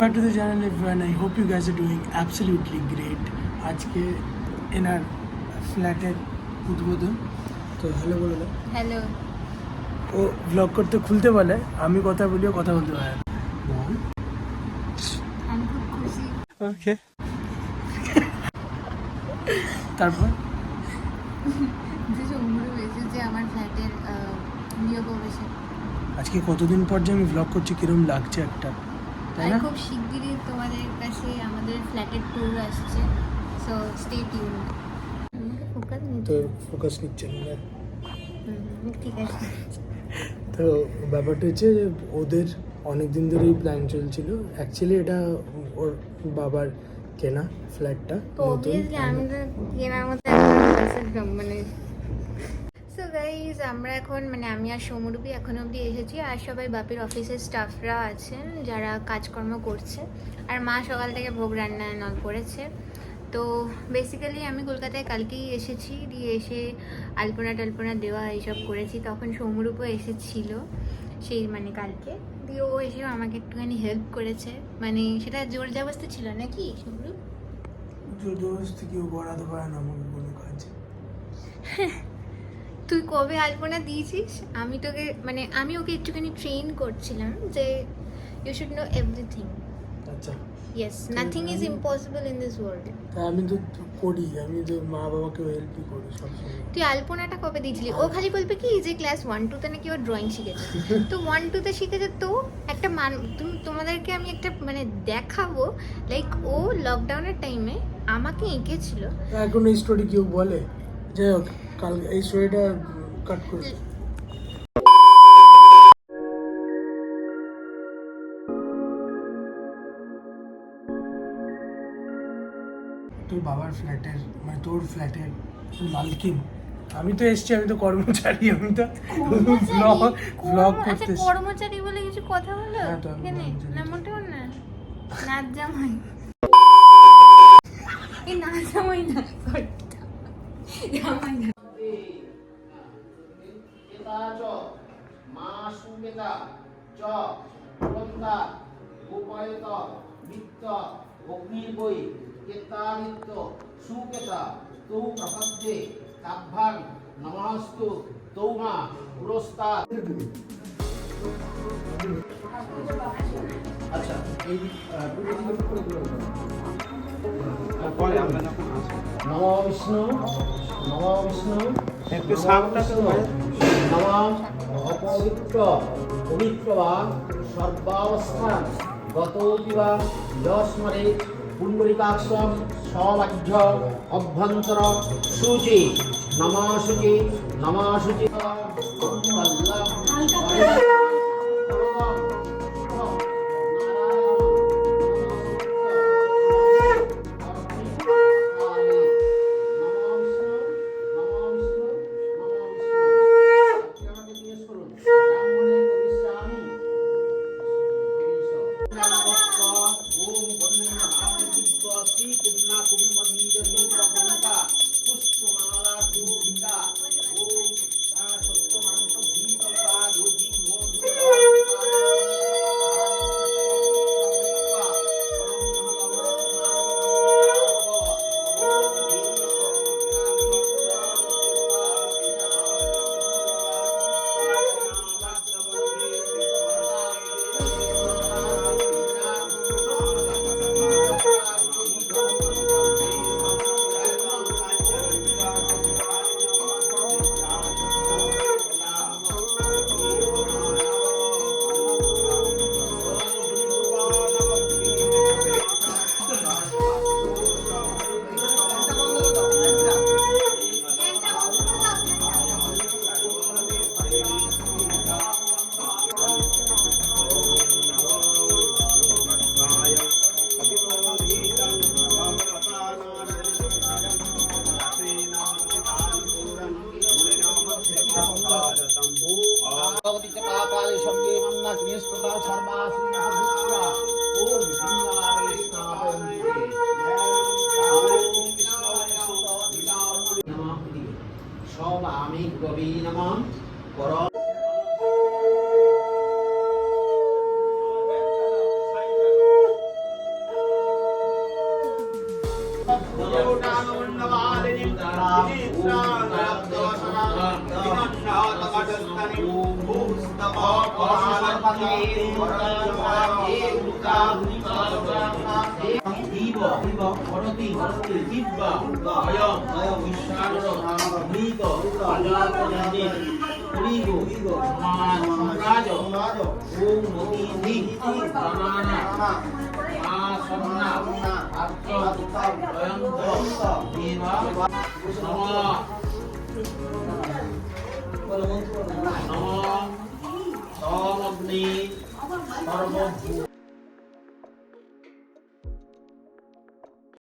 Back to the channel everyone. I hope you guys are doing absolutely great. আজকে এনার ফ্ল্যাটের উদ্বোধন, তো হ্যালো বলে দাও। হ্যালো। ও ব্লগ করতে খুলতে বলে, আমি কথা বলিও কথা বলতে পারে না। আমি খুব খুশি। ওকে, তারপর যে সমুদ্র এসেছে আমার ফ্ল্যাটের গৃহপ্রবেশে। আজকে কতদিন পর যে আমি ব্লগ করছি, কিরম লাগছে একটা, তাই না? খুব শিগগিরই তোমাদের কাছে আমাদের ফ্ল্যাটের ট্যুর আসছে, সো স্টে টিউন। ফোকাস তো ফোকাস নিচ্ছে না, ঠিক আছে। তো ব্যাপারটা হচ্ছে যে ওদের অনেক দিন ধরেই প্ল্যান চলছিল। অ্যাকচুয়ালি এটা ওর বাবার কেনা ফ্ল্যাটটা, তো অবভিয়াসলি আমি তো কেনার মতো মানে সো গাইজ আমরা এখন আমি আর সমরূপী এখন অবধি এসেছি, আর সবাই বাপির অফিসের স্টাফরা আছেন যারা কাজকর্ম করছে, আর মা সকাল থেকে ভোগ রান্না নল করেছে। তো বেসিক্যালি আমি কলকাতায় কালকেই এসেছি, দিয়ে এসে আলপনা টালপনা দেওয়া এইসব করেছি। তখন সমরূপও এসেছিল সেই কালকে, দিয়ে ও এসেও আমাকে একটুখানি হেল্প করেছে। সেটা জোর জবরদস্তি ছিল নাকি সমরূপ? জোর জবরদস্তি কেউ করাতে পারে না আমাকে কোনো কাজ। তুই কবে আলপনা দিয়েছিস? আমি তোকে আমি ওকে একটুখানি ট্রেন করছিলাম যে ইউ শুড নো এভরিথিং। আচ্ছা, yes, nothing is impossible in this world. আমি তো করি, আমি তো মা বাবাকে হেল্পই করি সবসময়। তুই আলপনাটা কবে দিয়েছিলি? ও খালি বলবে কি যে ক্লাস 1-2 নাকি ও ড্রয়িং শিখেছে। তো 1-2 শিখেছে, তো একটা তোমাদেরকে আমি একটা দেখাবো, লাইক ও লকডাউনের টাইমে আমাকে এঁকেছিল। এখন এই স্টোরি কেউ বলে? যাই হোক, কাল এই স্টোরিটা কাট করে তোর বাবার ফ্ল্যাটের তোর ফ্ল্যাটের মালকিন। আমি তো এসছি, আমি তো কর্মচারী, আমি তো ব্লগ করতে। কর্মচারী বলে কিছু কথা হলো হ্যাঁ, তো এখানে? না মোটেও না, নাচ জামাই। এই নাচ জামাই না, সরি জামাই না। মা সুমেতা চ পুরন্দা গোপায়ত নিত্য অগ্নির্বৈ কেতানিত্য সুকেতা তৌ প্রপদ্যে কাভ্যাং নমস্তু তৌমা পুরস্তাদ। আচ্ছা, এই তারপরে আমরা যখন নম বিষ্ণু একটু সাউন্ডটাকে নম অপবিত্র পবিত্রবান সর্বাবস্থান গতোপিবা যস্মরে পুণ্ডরিকাক্ষম সবাহ্য অভ্যন্তর শুচি নমাশুচি সব আমি কবি নমঃ কর। নমঃ সর্বভূত